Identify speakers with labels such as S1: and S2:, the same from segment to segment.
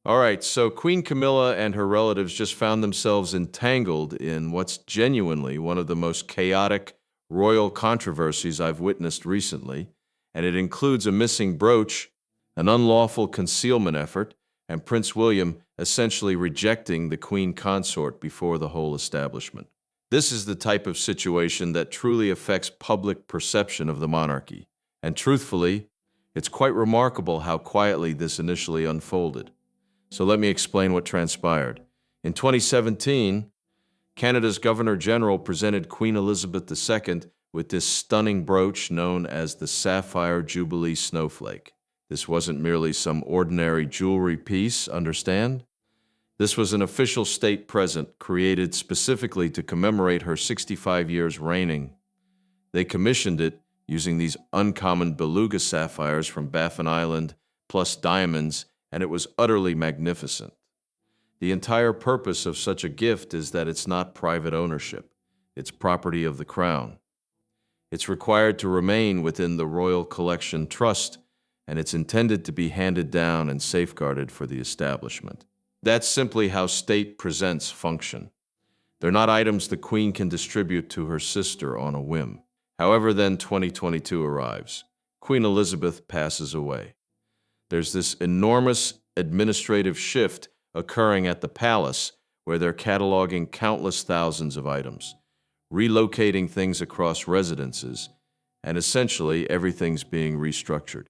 S1: All right, so Queen Camilla and her relatives just found themselves entangled in what's genuinely one of the most chaotic royal controversies I've witnessed recently, and it includes a missing brooch, an unlawful concealment effort, and Prince William essentially rejecting the Queen consort before the whole establishment. This is the type of situation that truly affects public perception of the monarchy, and truthfully, it's quite remarkable how quietly this initially unfolded. So let me explain what transpired. In 2017, Canada's Governor General presented Queen Elizabeth II with this stunning brooch known as the Sapphire Jubilee Snowflake. This wasn't merely some ordinary jewelry piece, understand? This was an official state present created specifically to commemorate her 65 years reigning. They commissioned it using these uncommon beluga sapphires from Baffin Island, plus diamonds, and it was utterly magnificent. The entire purpose of such a gift is that it's not private ownership. It's property of the crown. It's required to remain within the Royal Collection Trust, and it's intended to be handed down and safeguarded for the establishment. That's simply how state presents function. They're not items the Queen can distribute to her sister on a whim. However, then 2022 arrives. Queen Elizabeth passes away. There's this enormous administrative shift occurring at the palace where they're cataloging countless thousands of items, relocating things across residences, and essentially everything's being restructured.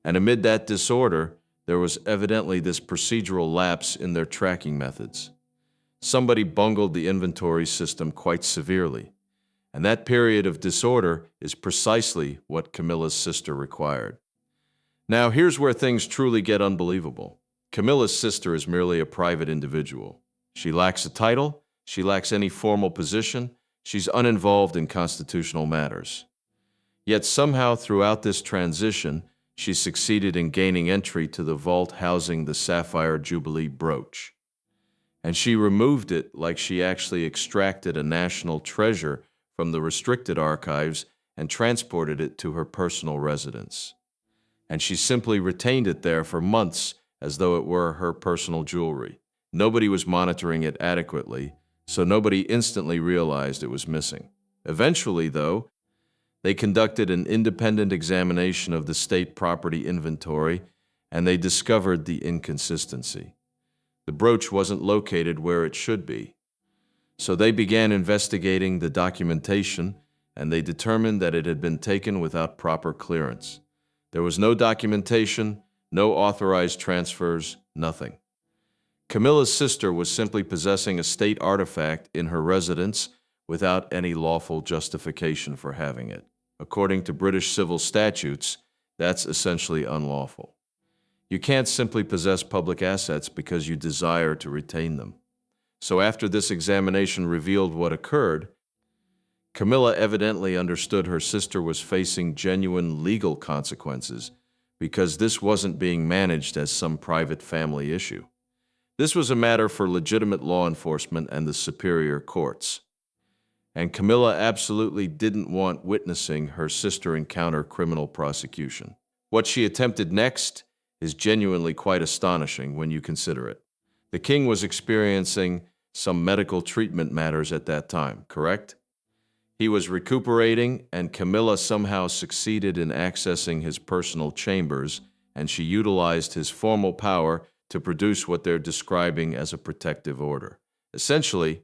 S1: And amid that disorder, there was evidently this procedural lapse in their tracking methods. Somebody bungled the inventory system quite severely, and that period of disorder is precisely what Camilla's sister required. Now, here's where things truly get unbelievable. Camilla's sister is merely a private individual. She lacks a title, she lacks any formal position, she's uninvolved in constitutional matters. Yet somehow throughout this transition, she succeeded in gaining entry to the vault housing the Sapphire Jubilee brooch. And she removed it like she actually extracted a national treasure from the restricted archives and transported it to her personal residence. And she simply retained it there for months as though it were her personal jewelry. Nobody was monitoring it adequately, so nobody instantly realized it was missing. Eventually, though, they conducted an independent examination of the state property inventory, and they discovered the inconsistency. The brooch wasn't located where it should be. So they began investigating the documentation, and they determined that it had been taken without proper clearance. There was no documentation, no authorized transfers, nothing. Camilla's sister was simply possessing a state artifact in her residence without any lawful justification for having it. According to British civil statutes, that's essentially unlawful. You can't simply possess public assets because you desire to retain them. So after this examination revealed what occurred, Camilla evidently understood her sister was facing genuine legal consequences because this wasn't being managed as some private family issue. This was a matter for legitimate law enforcement and the superior courts. And Camilla absolutely didn't want witnessing her sister encounter criminal prosecution. What she attempted next is genuinely quite astonishing when you consider it. The king was experiencing some medical treatment matters at that time, correct? He was recuperating, and Camilla somehow succeeded in accessing his personal chambers, and she utilized his formal power to produce what they're describing as a protective order. Essentially,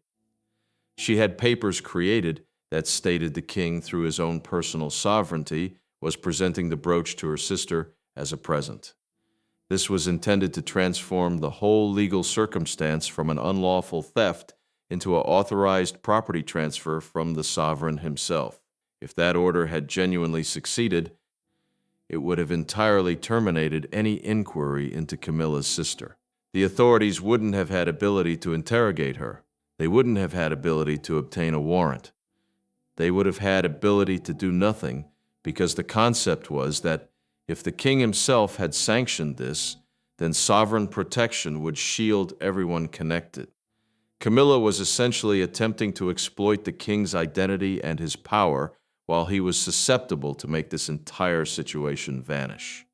S1: she had papers created that stated the king, through his own personal sovereignty, was presenting the brooch to her sister as a present. This was intended to transform the whole legal circumstance from an unlawful theft into an authorized property transfer from the sovereign himself. If that order had genuinely succeeded, it would have entirely terminated any inquiry into Camilla's sister. The authorities wouldn't have had ability to interrogate her. They wouldn't have had ability to obtain a warrant. They would have had ability to do nothing because the concept was that if the king himself had sanctioned this, then sovereign protection would shield everyone connected. Camilla was essentially attempting to exploit the king's identity and his power while he was susceptible to make this entire situation vanish.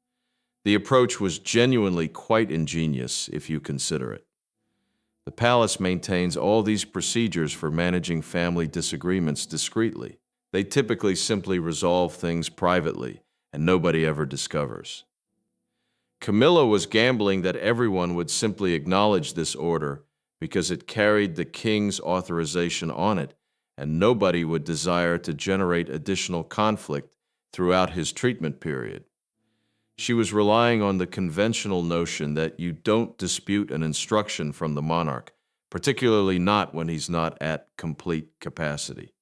S1: The approach was genuinely quite ingenious if you consider it. The palace maintains all these procedures for managing family disagreements discreetly. They typically simply resolve things privately, and nobody ever discovers. Camilla was gambling that everyone would simply acknowledge this order because it carried the king's authorization on it, and nobody would desire to generate additional conflict throughout his treatment period. She was relying on the conventional notion that you don't dispute an instruction from the monarch, particularly not when he's not at complete capacity.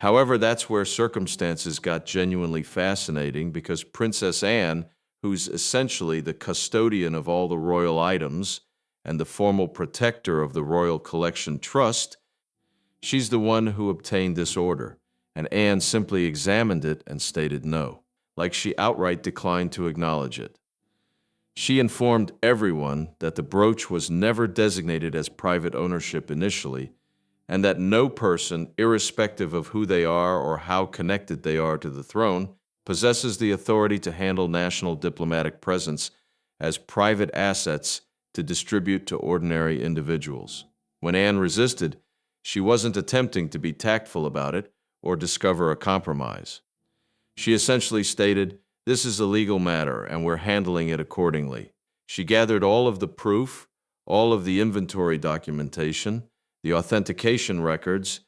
S1: However, that's where circumstances got genuinely fascinating because Princess Anne, who's essentially the custodian of all the royal items and the formal protector of the Royal Collection Trust, she's the one who obtained this order, and Anne simply examined it and stated no, like she outright declined to acknowledge it. She informed everyone that the brooch was never designated as private ownership initially, and that no person, irrespective of who they are or how connected they are to the throne, possesses the authority to handle national diplomatic presence as private assets to distribute to ordinary individuals. When Anne resisted, she wasn't attempting to be tactful about it or discover a compromise. She essentially stated, "This is a legal matter and we're handling it accordingly." She gathered all of the proof, all of the inventory documentation, the authentication records,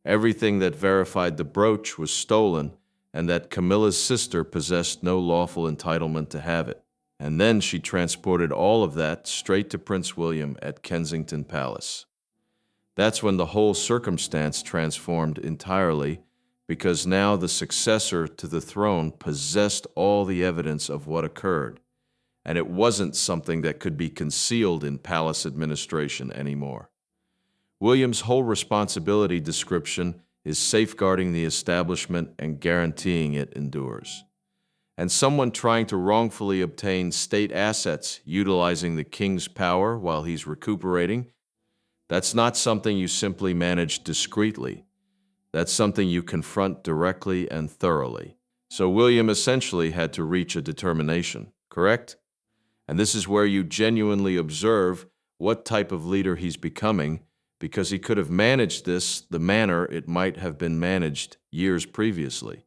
S1: everything that verified the brooch was stolen and that Camilla's sister possessed no lawful entitlement to have it. And then she transported all of that straight to Prince William at Kensington Palace. That's when the whole circumstance transformed entirely, because now the successor to the throne possessed all the evidence of what occurred, and it wasn't something that could be concealed in palace administration anymore. William's whole responsibility description is safeguarding the establishment and guaranteeing it endures. And someone trying to wrongfully obtain state assets utilizing the king's power while he's recuperating, that's not something you simply manage discreetly. That's something you confront directly and thoroughly. So William essentially had to reach a determination, correct? And this is where you genuinely observe what type of leader he's becoming, because he could have managed this the manner it might have been managed years previously,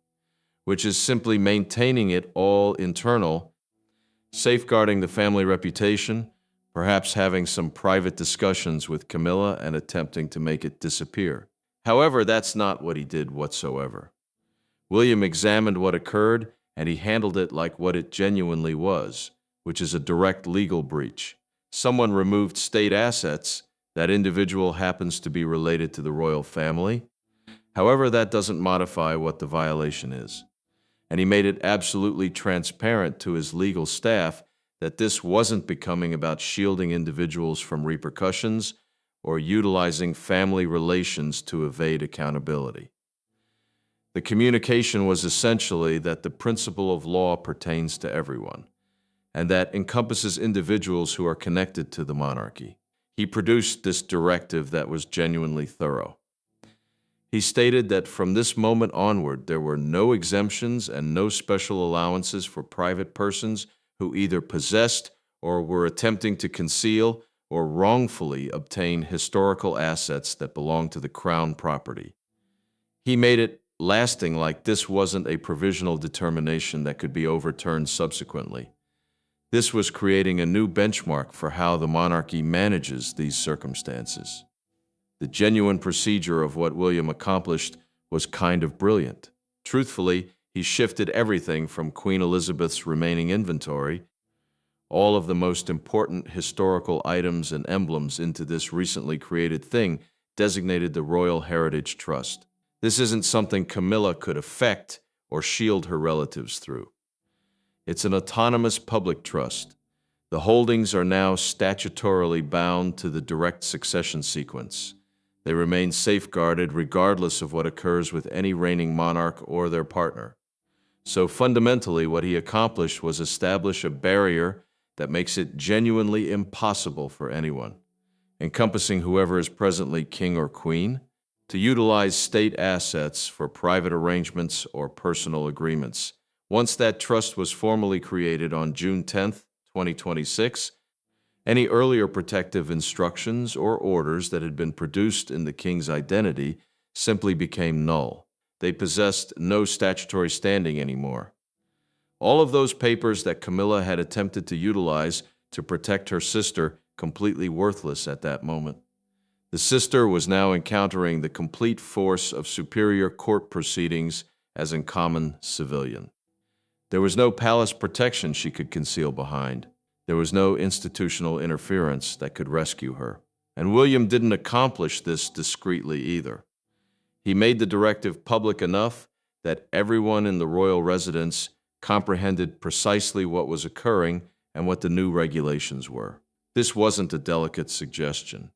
S1: which is simply maintaining it all internal, safeguarding the family reputation, perhaps having some private discussions with Camilla and attempting to make it disappear. However, that's not what he did whatsoever. William examined what occurred, and he handled it like what it genuinely was, which is a direct legal breach. Someone removed state assets. That individual happens to be related to the royal family. However, that doesn't modify what the violation is. And he made it absolutely transparent to his legal staff that this wasn't becoming about shielding individuals from repercussions or utilizing family relations to evade accountability. The communication was essentially that the principle of law pertains to everyone, and that encompasses individuals who are connected to the monarchy. He produced this directive that was genuinely thorough. He stated that from this moment onward, there were no exemptions and no special allowances for private persons who either possessed or were attempting to conceal or wrongfully obtain historical assets that belonged to the crown property. He made it lasting, like this wasn't a provisional determination that could be overturned subsequently. This was creating a new benchmark for how the monarchy manages these circumstances. The genuine procedure of what William accomplished was kind of brilliant. Truthfully, he shifted everything from Queen Elizabeth's remaining inventory, all of the most important historical items and emblems, into this recently created thing designated the Royal Heritage Trust. This isn't something Camilla could affect or shield her relatives through. It's an autonomous public trust. The holdings are now statutorily bound to the direct succession sequence. They remain safeguarded regardless of what occurs with any reigning monarch or their partner. So fundamentally, what he accomplished was establish a barrier that makes it genuinely impossible for anyone, encompassing whoever is presently king or queen, to utilize state assets for private arrangements or personal agreements Once that trust was formally created on June 10th, 2026, any earlier protective instructions or orders that had been produced in the king's identity simply became null. They possessed no statutory standing anymore. All of those papers that Camilla had attempted to utilize to protect her sister completely worthless at that moment. The sister was now encountering the complete force of superior court proceedings as a common civilian. There was no palace protection she could conceal behind. There was no institutional interference that could rescue her. And William didn't accomplish this discreetly either. He made the directive public enough that everyone in the royal residence comprehended precisely what was occurring and what the new regulations were. This wasn't a delicate suggestion.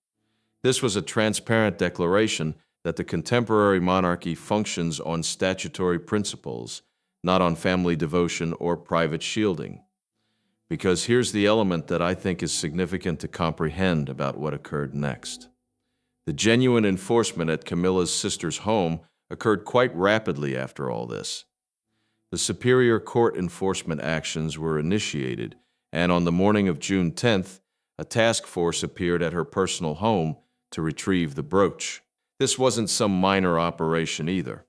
S1: This was a transparent declaration that the contemporary monarchy functions on statutory principles, not on family devotion or private shielding. Because here's the element that I think is significant to comprehend about what occurred next. The genuine enforcement at Camilla's sister's home occurred quite rapidly after all this. The superior court enforcement actions were initiated, and on the morning of June 10th, a task force appeared at her personal home to retrieve the brooch. This wasn't some minor operation either.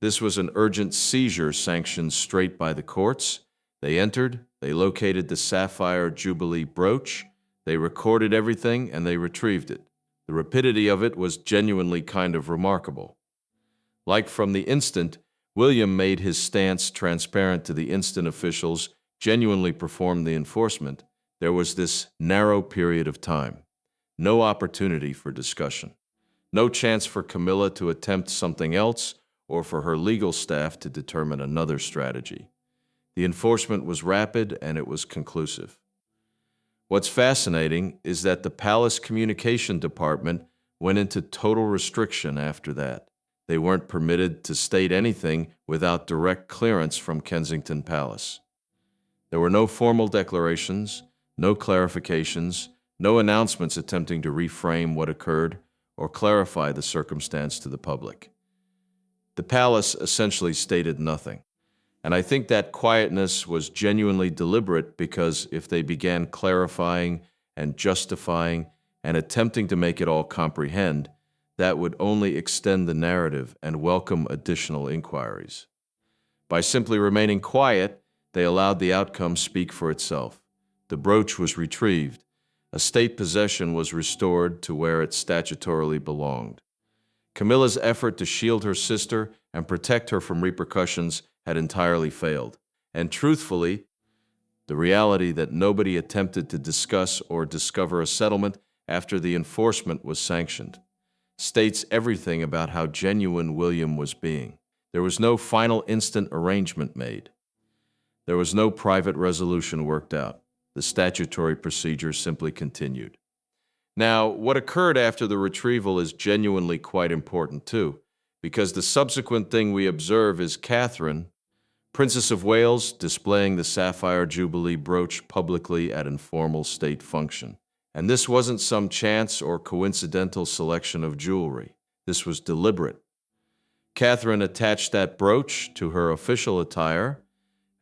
S1: This was an urgent seizure sanctioned straight by the courts. They entered, they located the Sapphire Jubilee brooch, they recorded everything, and they retrieved it. The rapidity of it was genuinely kind of remarkable. Like from the instant, William made his stance transparent to the instant officials genuinely performed the enforcement, there was this narrow period of time. No opportunity for discussion. No chance for Camilla to attempt something else or for her legal staff to determine another strategy. The enforcement was rapid and it was conclusive. What's fascinating is that the palace communication department went into total restriction after that. They weren't permitted to state anything without direct clearance from Kensington Palace. There were no formal declarations, no clarifications, no announcements attempting to reframe what occurred or clarify the circumstance to the public. The palace essentially stated nothing. And I think that quietness was genuinely deliberate because if they began clarifying and justifying and attempting to make it all comprehend, that would only extend the narrative and welcome additional inquiries. By simply remaining quiet, they allowed the outcome speak for itself. The brooch was retrieved. A state possession was restored to where it statutorily belonged. Camilla's effort to shield her sister and protect her from repercussions had entirely failed. And truthfully, the reality that nobody attempted to discuss or discover a settlement after the enforcement was sanctioned states everything about how genuine William was being. There was no final instant arrangement made. There was no private resolution worked out. The statutory procedure simply continued. Now, what occurred after the retrieval is genuinely quite important too, because the subsequent thing we observe is Catherine, Princess of Wales, displaying the Sapphire Jubilee brooch publicly at informal state function. And this wasn't some chance or coincidental selection of jewelry. This was deliberate. Catherine attached that brooch to her official attire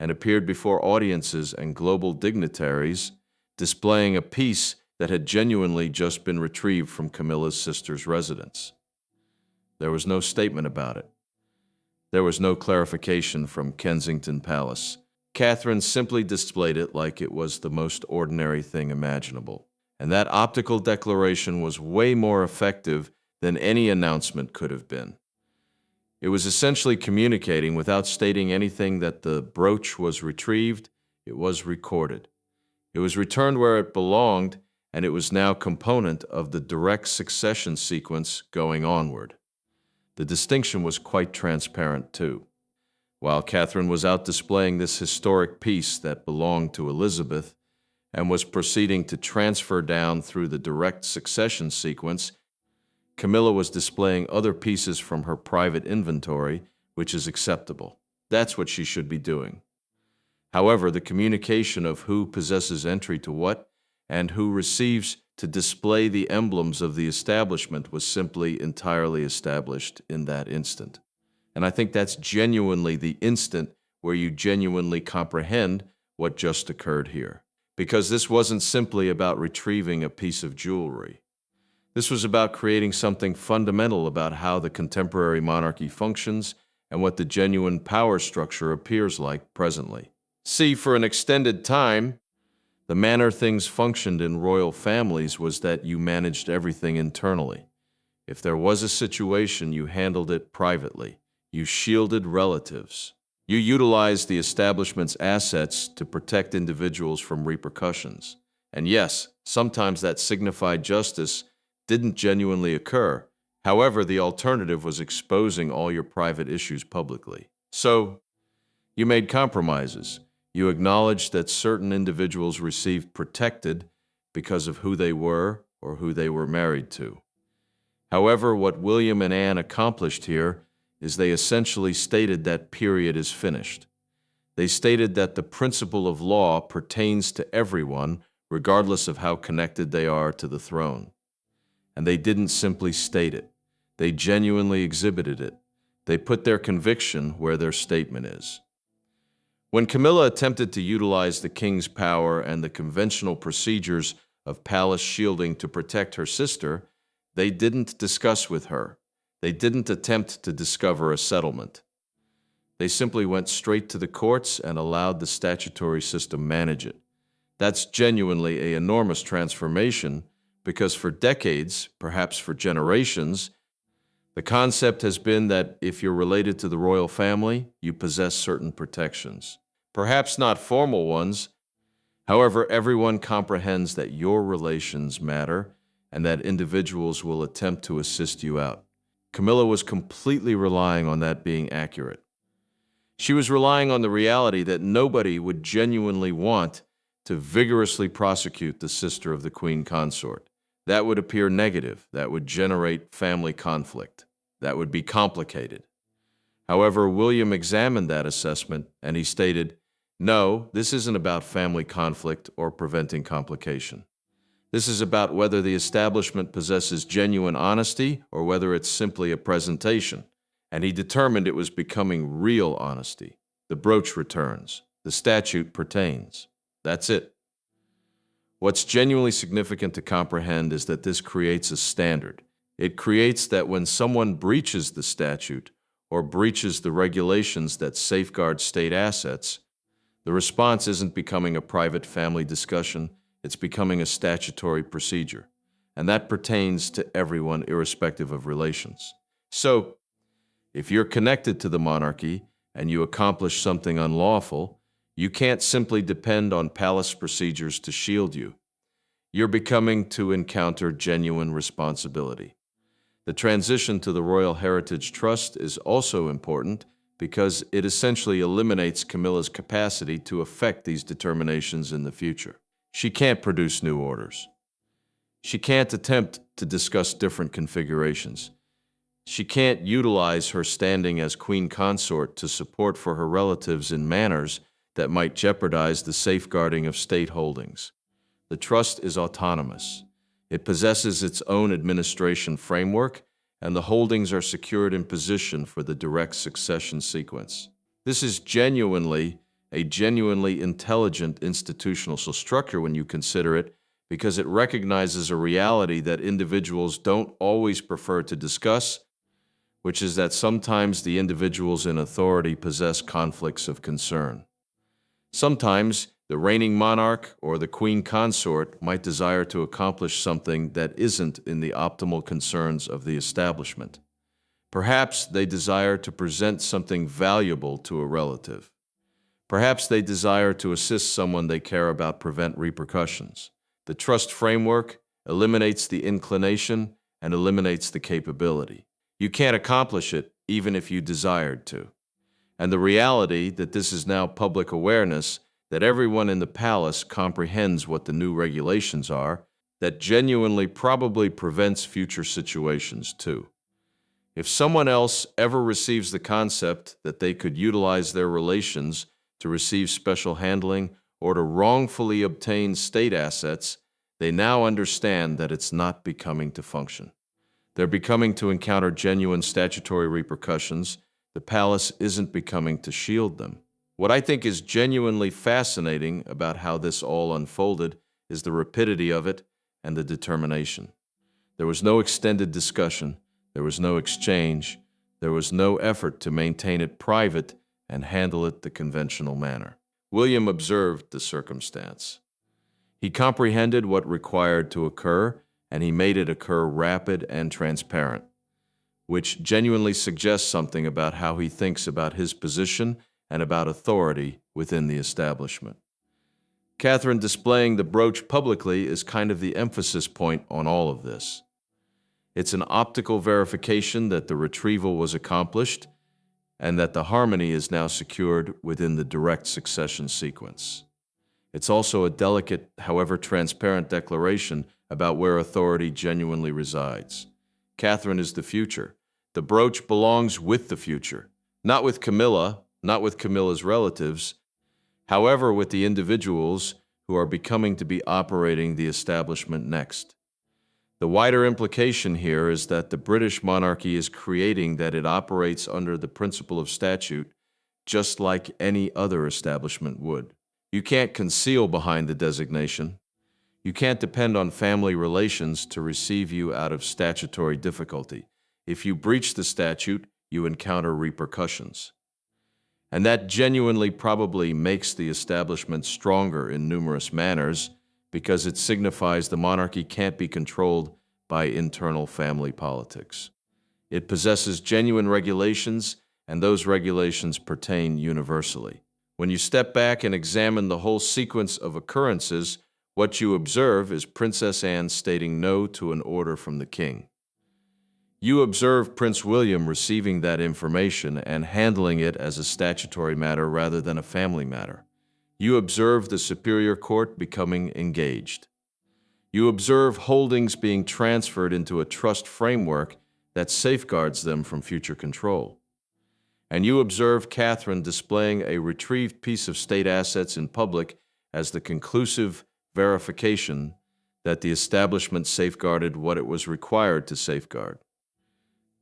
S1: and appeared before audiences and global dignitaries, displaying a piece that had genuinely just been retrieved from Camilla's sister's residence. There was no statement about it. There was no clarification from Kensington Palace. Catherine simply displayed it like it was the most ordinary thing imaginable. And that optical declaration was way more effective than any announcement could have been. It was essentially communicating without stating anything that the brooch was retrieved, it was recorded. It was returned where it belonged, and it was now component of the direct succession sequence going onward. The distinction was quite transparent too. While Catherine was out displaying this historic piece that belonged to Elizabeth and was proceeding to transfer down through the direct succession sequence, Camilla was displaying other pieces from her private inventory, which is acceptable. That's what she should be doing. However, the communication of who possesses entry to what and who receives to display the emblems of the establishment was simply entirely established in that instant. And I think that's genuinely the instant where you genuinely comprehend what just occurred here. Because this wasn't simply about retrieving a piece of jewelry. This was about creating something fundamental about how the contemporary monarchy functions and what the genuine power structure appears like presently. See, for an extended time, the manner things functioned in royal families was that you managed everything internally. If there was a situation, you handled it privately. You shielded relatives. You utilized the establishment's assets to protect individuals from repercussions. And yes, sometimes that signified justice didn't genuinely occur. However, the alternative was exposing all your private issues publicly. So, you made compromises. You acknowledged that certain individuals received protected because of who they were or who they were married to. However, what William and Anne accomplished here is they essentially stated that period is finished. They stated that the principle of law pertains to everyone, regardless of how connected they are to the throne. And they didn't simply state it. They genuinely exhibited it. They put their conviction where their statement is. When Camilla attempted to utilize the king's power and the conventional procedures of palace shielding to protect her sister, they didn't discuss with her. They didn't attempt to discover a settlement. They simply went straight to the courts and allowed the statutory system manage it. That's genuinely an enormous transformation because for decades, perhaps for generations, the concept has been that if you're related to the royal family, you possess certain protections. Perhaps not formal ones. However, everyone comprehends that your relations matter and that individuals will attempt to assist you out. Camilla was completely relying on that being accurate. She was relying on the reality that nobody would genuinely want to vigorously prosecute the sister of the queen consort. That would appear negative. That would generate family conflict. That would be complicated. However, William examined that assessment and he stated, "No, this isn't about family conflict or preventing complication. This is about whether the establishment possesses genuine honesty or whether it's simply a presentation." And he determined it was becoming real honesty. The brooch returns. The statute pertains. That's it. What's genuinely significant to comprehend is that this creates a standard. It creates that when someone breaches the statute or breaches the regulations that safeguard state assets, the response isn't becoming a private family discussion. It's becoming a statutory procedure, and that pertains to everyone irrespective of relations. So, if you're connected to the monarchy and you accomplish something unlawful, you can't simply depend on palace procedures to shield you. You're becoming to encounter genuine responsibility. The transition to the Royal Heritage Trust is also important because it essentially eliminates Camilla's capacity to affect these determinations in the future. She can't produce new orders. She can't attempt to discuss different configurations. She can't utilize her standing as queen consort to support for her relatives in manners that might jeopardize the safeguarding of state holdings. The trust is autonomous. It possesses its own administration framework, and the holdings are secured in position for the direct succession sequence. This is a genuinely intelligent institutional structure when you consider it, because it recognizes a reality that individuals don't always prefer to discuss, which is that sometimes the individuals in authority possess conflicts of concern. Sometimes the reigning monarch or the queen consort might desire to accomplish something that isn't in the optimal concerns of the establishment. Perhaps they desire to present something valuable to a relative. Perhaps they desire to assist someone they care about prevent repercussions. The trust framework eliminates the inclination and eliminates the capability. You can't accomplish it even if you desired to. And the reality that this is now public awareness, that everyone in the palace comprehends what the new regulations are, that genuinely probably prevents future situations too. If someone else ever receives the concept that they could utilize their relations to receive special handling or to wrongfully obtain state assets, they now understand that it's not becoming to function. They're becoming to encounter genuine statutory repercussions. The palace isn't becoming to shield them. What I think is genuinely fascinating about how this all unfolded is the rapidity of it and the determination. There was no extended discussion, there was no exchange, there was no effort to maintain it private and handle it the conventional manner. William observed the circumstance. He comprehended what required to occur, and he made it occur rapid and transparent, which genuinely suggests something about how he thinks about his position and about authority within the establishment. Catherine displaying the brooch publicly is kind of the emphasis point on all of this. It's an optical verification that the retrieval was accomplished and that the harmony is now secured within the direct succession sequence. It's also a delicate, however transparent declaration about where authority genuinely resides. Catherine is the future. The brooch belongs with the future, not with Camilla, not with Camilla's relatives, however with the individuals who are becoming to be operating the establishment next. The wider implication here is that the British monarchy is creating that it operates under the principle of statute, just like any other establishment would. You can't conceal behind the designation. You can't depend on family relations to receive you out of statutory difficulty. If you breach the statute, you encounter repercussions. And that genuinely probably makes the establishment stronger in numerous manners because it signifies the monarchy can't be controlled by internal family politics. It possesses genuine regulations, and those regulations pertain universally. When you step back and examine the whole sequence of occurrences, what you observe is Princess Anne stating no to an order from the king. You observe Prince William receiving that information and handling it as a statutory matter rather than a family matter. You observe the Superior Court becoming engaged. You observe holdings being transferred into a trust framework that safeguards them from future control. And you observe Catherine displaying a retrieved piece of state assets in public as the conclusive verification that the establishment safeguarded what it was required to safeguard.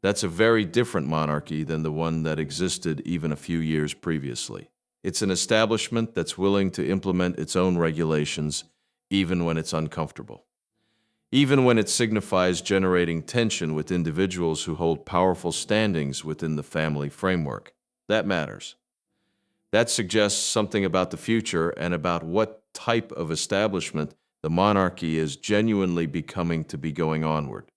S1: That's a very different monarchy than the one that existed even a few years previously. It's an establishment that's willing to implement its own regulations, even when it's uncomfortable. Even when it signifies generating tension with individuals who hold powerful standings within the family framework. That matters. That suggests something about the future and about what type of establishment the monarchy is genuinely becoming to be going onward.